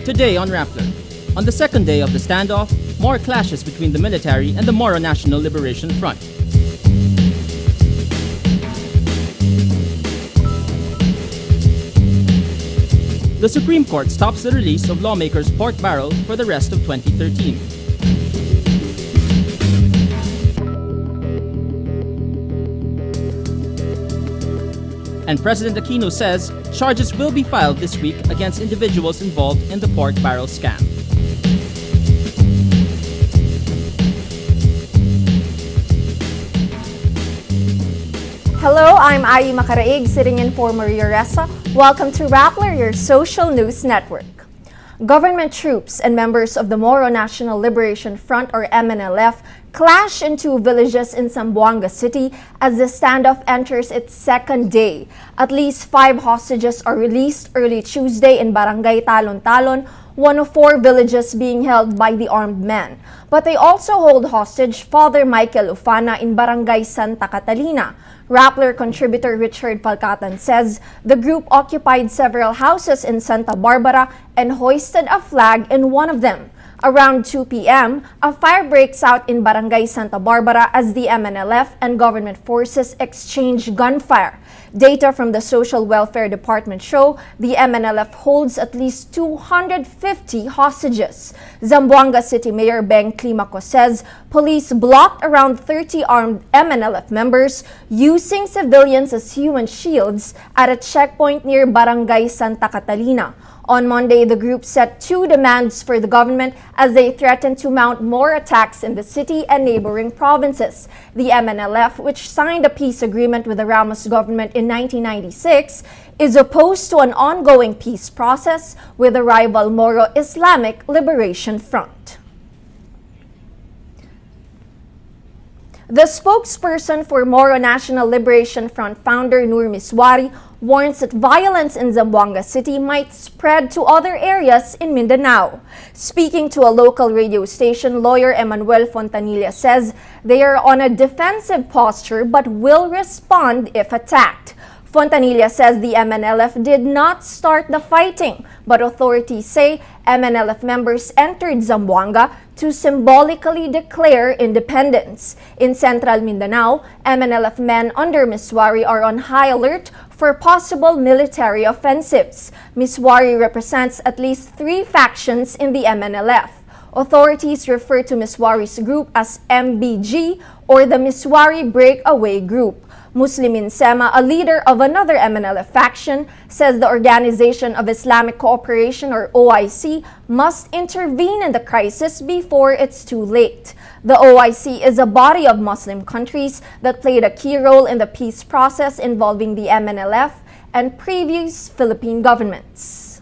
Today on Rappler, on the second day of the standoff, more clashes between the military and the Moro National Liberation Front. The Supreme Court stops the release of Lawmakers' pork barrel for the rest of 2013. And President Aquino says charges will be filed this week against individuals involved in the pork barrel scam. Hello, I'm Ai Macaraig, sitting in for Maria Ressa. Welcome to Rappler, your social news network. Government troops and members of the Moro National Liberation Front, or MNLF, clash in two villages in Zamboanga City as the standoff enters its second day. At least 5 hostages are released early Tuesday in Barangay Talon-Talon, one of 4 villages being held by the armed men. But they also hold hostage Father Michael Ufana in Barangay Santa Catalina. Rappler contributor Richard Palcatan says the group occupied several houses in Santa Barbara and hoisted a flag in one of them. Around 2 p.m., a fire breaks out in Barangay Santa Barbara as the MNLF and government forces exchange gunfire. Data from the Social Welfare Department show the MNLF holds at least 250 hostages. Zamboanga City Mayor Beng Climaco says police blocked around 30 armed MNLF members using civilians as human shields at a checkpoint near Barangay Santa Catalina. On Monday, the group set 2 demands for the government as they threatened to mount more attacks in the city and neighboring provinces. The MNLF, which signed a peace agreement with the Ramos government in 1996, is opposed to an ongoing peace process with the rival Moro Islamic Liberation Front. The spokesperson for Moro National Liberation Front founder Nur Miswari warns that violence in Zamboanga City might spread to other areas in Mindanao. Speaking to a local radio station, lawyer Emmanuel Fontanilla says they are on a defensive posture but will respond if attacked. Fontanilla says the MNLF did not start the fighting, but authorities say MNLF members entered Zamboanga to symbolically declare independence. In central Mindanao, MNLF men under Miswari are on high alert for possible military offensives. Miswari represents at least 3 factions in the MNLF. Authorities refer to Miswari's group as MBG or the Miswari Breakaway Group. Muslimin Sema, a leader of another MNLF faction, says the Organization of Islamic Cooperation or OIC must intervene in the crisis before it's too late. The OIC is a body of Muslim countries that played a key role in the peace process involving the MNLF and previous Philippine governments.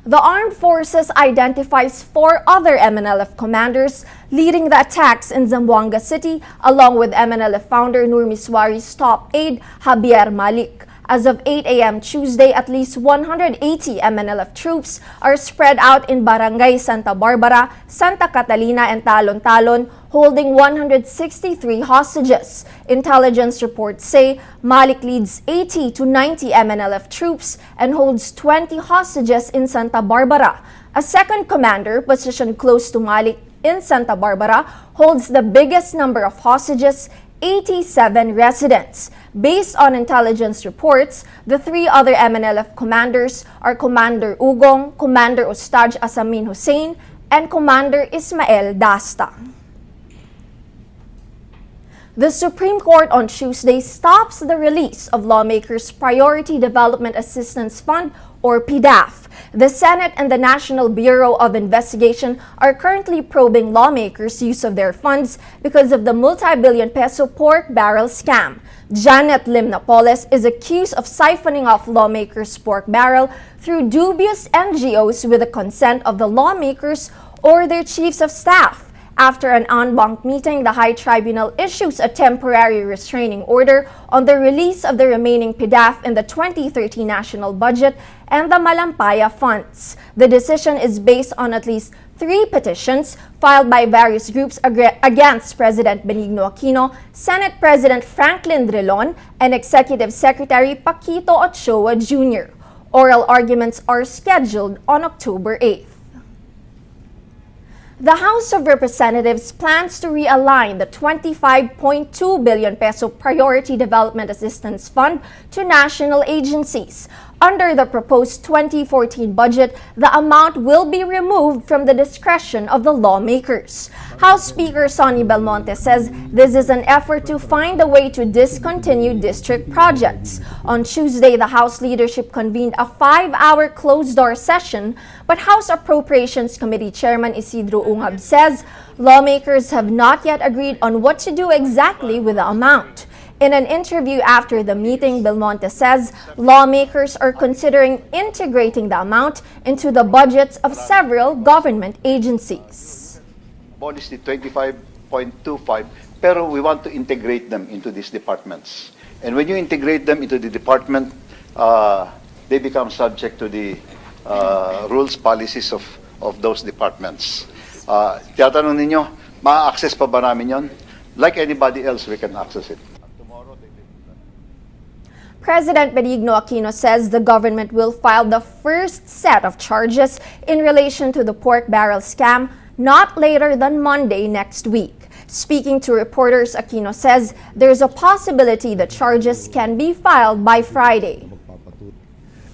The armed forces identifies 4 other MNLF commanders leading the attacks in Zamboanga City, along with MNLF founder Nur Miswari's top aide Javier Malik. As of 8 a.m. Tuesday, at least 180 MNLF troops are spread out in Barangay Santa Barbara, Santa Catalina, and Talon-Talon, holding 163 hostages. Intelligence reports say Malik leads 80 to 90 MNLF troops and holds 20 hostages in Santa Barbara. A second commander, positioned close to Malik in Santa Barbara, holds the biggest number of hostages, 87 residents. Based on intelligence reports, the 3 other MNLF commanders are Commander Ugong, Commander Ustaj Asamin Hussein, and Commander Ismael Dasta. The Supreme Court on Tuesday stops the release of Lawmakers' Priority Development Assistance Fund, or PDAF. The Senate and the National Bureau of Investigation are currently probing lawmakers' use of their funds because of the multi-billion peso pork barrel scam. Janet Lim Napoles is accused of siphoning off lawmakers' pork barrel through dubious NGOs with the consent of the lawmakers or their chiefs of staff. After an en banc meeting, the High Tribunal issues a temporary restraining order on the release of the remaining PDAF in the 2013 national budget and the Malampaya funds. The decision is based on at least 3 petitions filed by various groups against President Benigno Aquino, Senate President Franklin Drilon, and Executive Secretary Paquito Ochoa Jr. Oral arguments are scheduled on October 8th. The House of Representatives plans to realign the 25.2 billion peso Priority Development Assistance Fund to national agencies. Under the proposed 2014 budget, the amount will be removed from the discretion of the lawmakers. House Speaker Sonny Belmonte says this is an effort to find a way to discontinue district projects. On Tuesday, the House leadership convened a 5-hour closed-door session, but House Appropriations Committee Chairman Isidro Ungab says lawmakers have not yet agreed on what to do exactly with the amount. In an interview after the meeting, Belmonte says lawmakers are considering integrating the amount into the budgets of several government agencies. Abolish the 25.25, pero we want to integrate them into these departments. And when you integrate them into the department, they become subject to the rules, policies of those departments. Tiyatanong ninyo, ma-access pa ba namin yon? Like anybody else, we can access it. President Benigno Aquino says the government will file the first set of charges in relation to the pork barrel scam not later than Monday next week. Speaking to reporters, Aquino says there's a possibility the charges can be filed by Friday.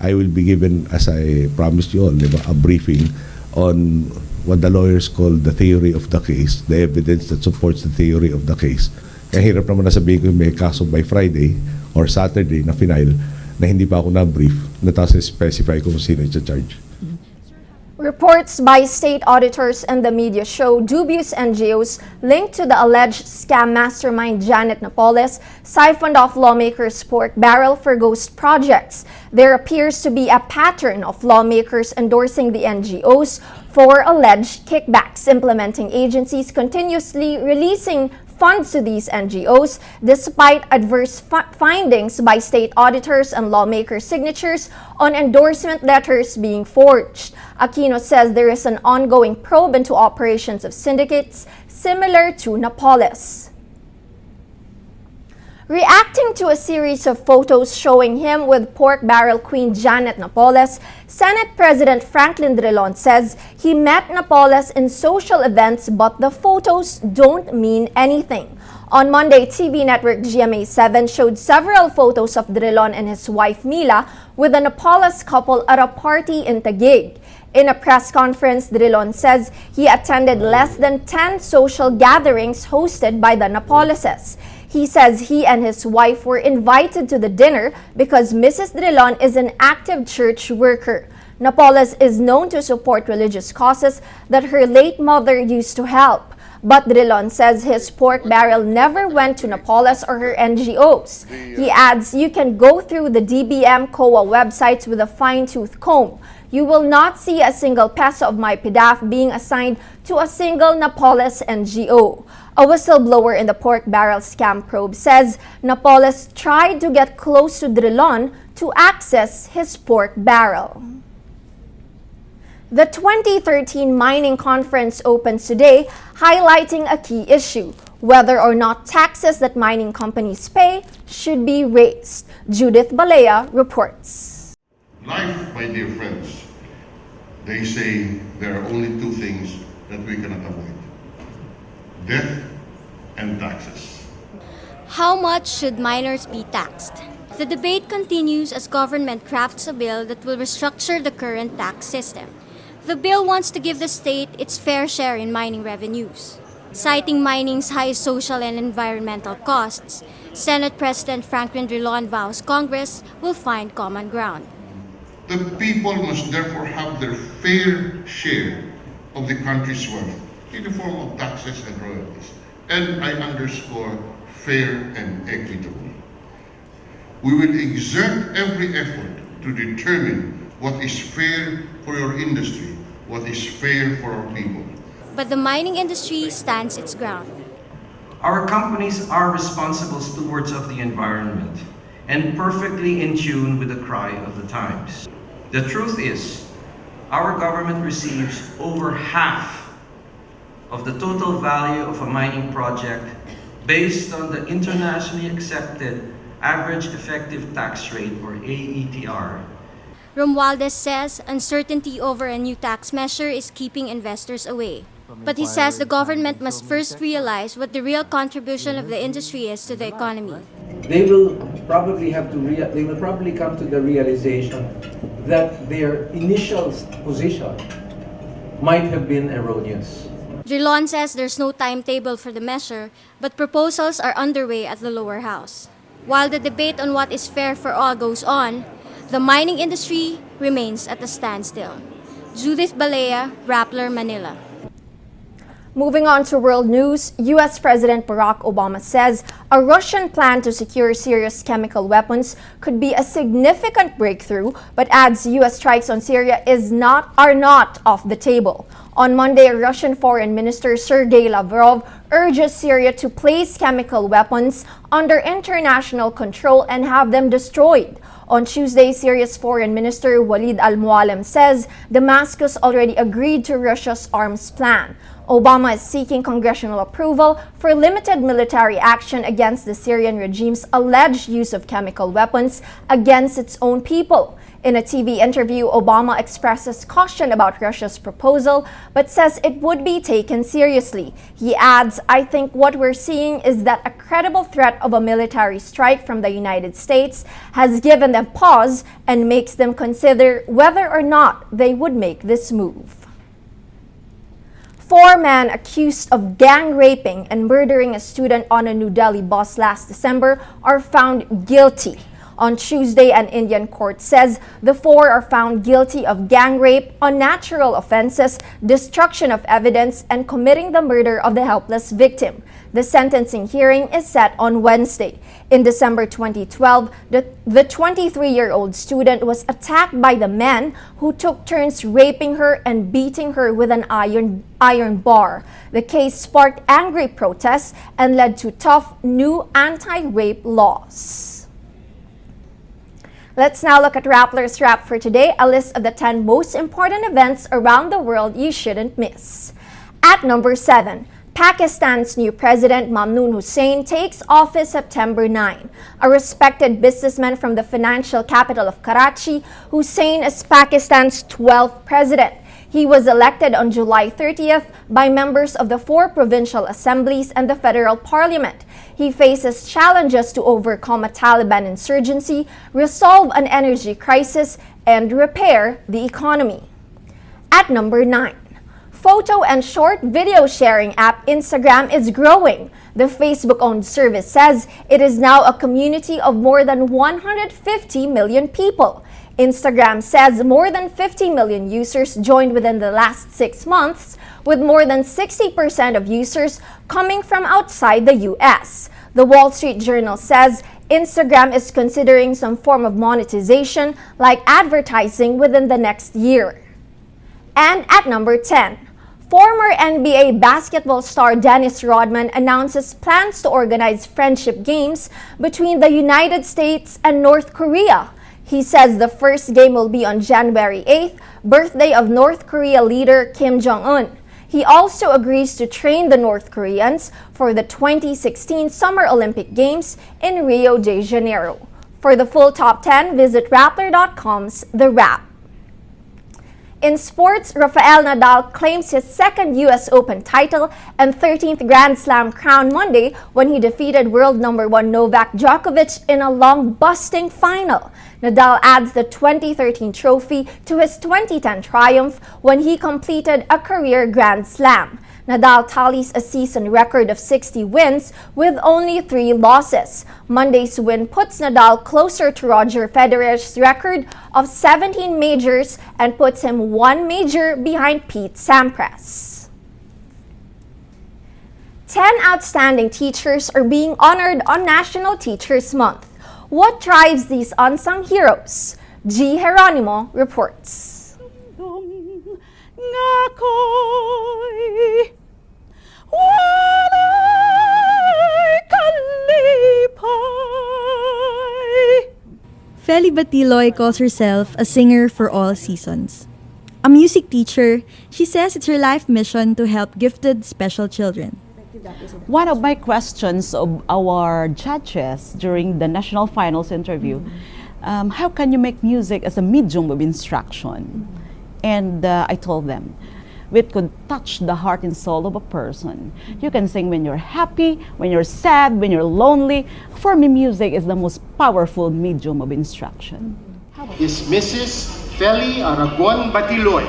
I will be given, as I promised you all, a briefing on what the lawyers call the theory of the case, the evidence that supports the theory of the case. Kaya hirap naman na sabihin ko may kaso by Friday or Saturday na final na hindi pa ako na-brief na tapos specify kung sino yung charge. Reports by state auditors and the media show dubious NGOs linked to the alleged scam mastermind Janet Napoles siphoned off lawmakers' pork barrel for ghost projects. There appears to be a pattern of lawmakers endorsing the NGOs for alleged kickbacks, implementing agencies continuously releasing funds to these NGOs despite adverse findings by state auditors and lawmakers' signatures on endorsement letters being forged. Aquino says there is an ongoing probe into operations of syndicates similar to Napoles. Reacting to a series of photos showing him with pork barrel queen Janet Napoles, Senate President Franklin Drilon says he met Napoles in social events but the photos don't mean anything. On Monday, TV network GMA7 showed several photos of Drilon and his wife Mila with the Napoles couple at a party in Taguig. In a press conference, Drilon says he attended less than 10 social gatherings hosted by the Napoleses. He says he and his wife were invited to the dinner because Mrs. Drilon is an active church worker. Napoles is known to support religious causes that her late mother used to help. But Drilon says his pork barrel never went to Napoles or her NGOs. He adds, you can go through the DBM COA websites with a fine-tooth comb. You will not see a single peso of my PDAF being assigned to a single Napoles NGO. A whistleblower in the pork barrel scam probe says Napoles tried to get close to Drilon to access his pork barrel. The 2013 mining conference opens today, highlighting a key issue: whether or not taxes that mining companies pay should be raised. Judith Balea reports. Life, my dear friends, they say there are only two things that we cannot avoid: death and taxes. How much should miners be taxed? The debate continues as government crafts a bill that will restructure the current tax system. The bill wants to give the state its fair share in mining revenues. Citing mining's high social and environmental costs, Senate President Franklin Drilon vows Congress will find common ground. The people must therefore have their fair share of the country's wealth in the form of taxes and royalties. And I underscore fair and equitable. We will exert every effort to determine what is fair for your industry, what is fair for our people. But the mining industry stands its ground. Our companies are responsible stewards of the environment and perfectly in tune with the cry of the times. The truth is, our government receives over half of the total value of a mining project based on the internationally accepted average effective tax rate, or AETR. Romualdez says uncertainty over a new tax measure is keeping investors away. But he says the government must first realize what the real contribution of the industry is to the economy. They will probably come to the realization that their initial position might have been erroneous. Dron says there's no timetable for the measure, but proposals are underway at the lower house. While the debate on what is fair for all goes on, the mining industry remains at a standstill. Judith Balea, Rappler, Manila. Moving on to world news, U.S. President Barack Obama says a Russian plan to secure serious chemical weapons could be a significant breakthrough, but adds U.S. strikes on Syria are not off the table. On Monday, Russian Foreign Minister Sergei Lavrov urges Syria to place chemical weapons under international control and have them destroyed. On Tuesday, Syria's Foreign Minister Walid al-Mualem says Damascus already agreed to Russia's arms plan. Obama is seeking congressional approval for limited military action against the Syrian regime's alleged use of chemical weapons against its own people. In a TV interview, Obama expresses caution about Russia's proposal, but says it would be taken seriously. He adds, "I think what we're seeing is that a credible threat of a military strike from the United States has given them pause and makes them consider whether or not they would make this move." 4 men accused of gang raping and murdering a student on a New Delhi bus last December are found guilty. On Tuesday, an Indian court says the 4 are found guilty of gang rape, unnatural offenses, destruction of evidence, and committing the murder of the helpless victim. The sentencing hearing is set on Wednesday. In December 2012, the 23-year-old student was attacked by the men who took turns raping her and beating her with an iron bar. The case sparked angry protests and led to tough new anti-rape laws. Let's now look at Rappler's Wrap for today, a list of the 10 most important events around the world you shouldn't miss. At number 7, Pakistan's new president Mamnoon Hussain takes office September 9. A respected businessman from the financial capital of Karachi, Hussain is Pakistan's 12th president. He was elected on July 30th by members of the 4 provincial assemblies and the federal parliament. He faces challenges to overcome a Taliban insurgency, resolve an energy crisis, and repair the economy. At number 9, photo and short video sharing app Instagram is growing. The Facebook-owned service says it is now a community of more than 150 million people. Instagram says more than 50 million users joined within the last 6 months, with more than 60% of users coming from outside the US. The Wall Street Journal says Instagram is considering some form of monetization like advertising within the next year. And at number 10, former NBA basketball star Dennis Rodman announces plans to organize friendship games between the United States and North Korea. He says the first game will be on January 8th, birthday of North Korea leader Kim Jong-un. He also agrees to train the North Koreans for the 2016 Summer Olympic Games in Rio de Janeiro. For the full top 10, visit Rappler.com's The Wrap. In sports, Rafael Nadal claims his second US Open title and 13th Grand Slam crown Monday when he defeated world number 1 Novak Djokovic in a long-busting final. Nadal adds the 2013 trophy to his 2010 triumph when he completed a career Grand Slam. Nadal tallies a season record of 60 wins with only 3 losses. Monday's win puts Nadal closer to Roger Federer's record of 17 majors and puts him 1 major behind Pete Sampras. 10 outstanding teachers are being honored on National Teachers Month. What drives these unsung heroes? G. Geronimo reports. Feli Batiloy calls herself a singer for all seasons. A music teacher, she says it's her life mission to help gifted special children. One of my questions of our judges during the national finals interview, how can you make music as a medium of instruction? And I told them, it could touch the heart and soul of a person. You can sing when you're happy, when you're sad, when you're lonely. For me, music is the most powerful medium of instruction. Is Mrs. Feli Aragon Batiloy.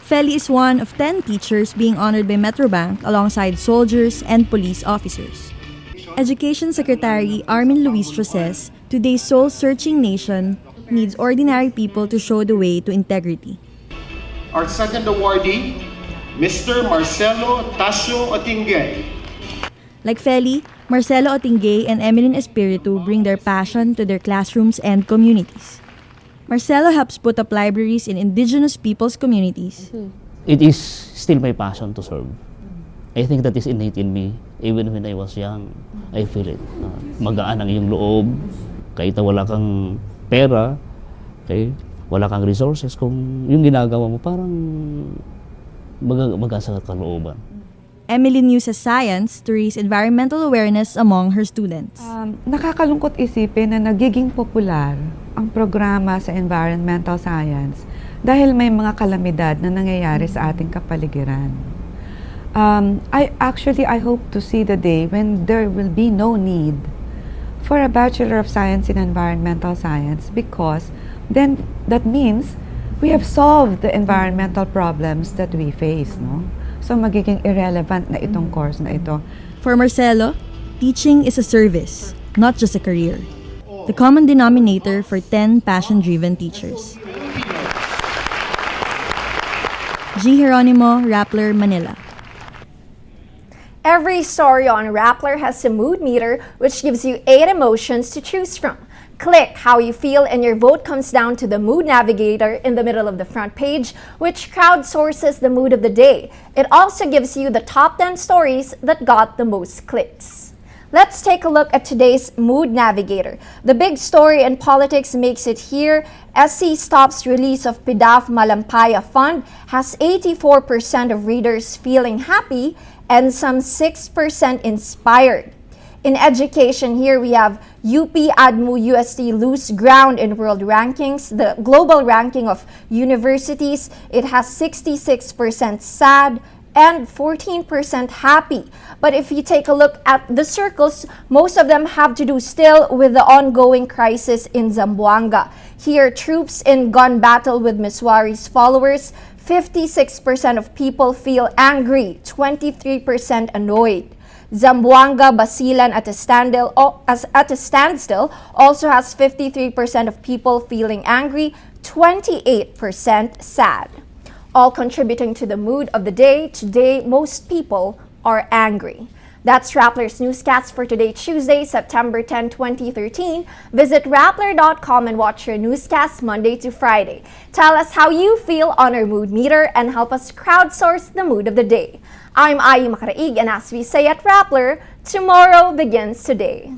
Feli is one of 10 teachers being honored by Metrobank alongside soldiers and police officers. Education Secretary Armin Luistro says, today's soul-searching nation needs ordinary people to show the way to integrity. Our second awardee, Mr. Marcelo Tasio Otingay. Like Feli, Marcelo Otingay and Emeline Espiritu bring their passion to their classrooms and communities. Marcelo helps put up libraries in indigenous people's communities. It is still my passion to serve. I think that is innate in me. Even when I was young, I feel it. Magaan ang iyong loob. Kahit na wala kang pera, okay, wala kang resources, kung yung ginagawa mo, parang mag-asa ka kalooban. Emeline uses science to raise environmental awareness among her students. Nakakalungkot isipin na nagiging popular ang programa sa environmental science dahil may mga kalamidad na nangyayari sa ating kapaligiran. I hope to see the day when there will be no need for a Bachelor of Science in Environmental Science, because then that means we have solved the environmental problems that we face, no? So magiging irrelevant na itong course na ito. For Marcelo, teaching is a service, not just a career. The common denominator for 10 passion-driven teachers. G. Geronimo, Rappler, Manila. Every story on Rappler has a mood meter which gives you 8 emotions to choose from. Click how you feel and your vote comes down to the Mood Navigator in the middle of the front page, which crowdsources the mood of the day. It also gives you the top 10 stories that got the most clicks. Let's take a look at today's Mood Navigator. The big story in politics makes it here. SC stops release of PDAF Malampaya Fund, has 84% of readers feeling happy and some 6% inspired. In education, here we have UP ADMU UST lose ground in world rankings, the global ranking of universities. It has 66% sad and 14% happy. But if you take a look at the circles, most of them have to do still with the ongoing crisis in Zamboanga. Here, troops in gun battle with Miswari's followers. 56% of people feel angry, 23% annoyed. Zamboanga Basilan at a standstill also has 53% of people feeling angry, 28% sad. All contributing to the mood of the day. Today, most people are angry. That's Rappler's Newscast for today, Tuesday, September 10, 2013. Visit Rappler.com and watch your newscast Monday to Friday. Tell us how you feel on our mood meter and help us crowdsource the mood of the day. I'm Ayi Makaraig, and as we say at Rappler, tomorrow begins today.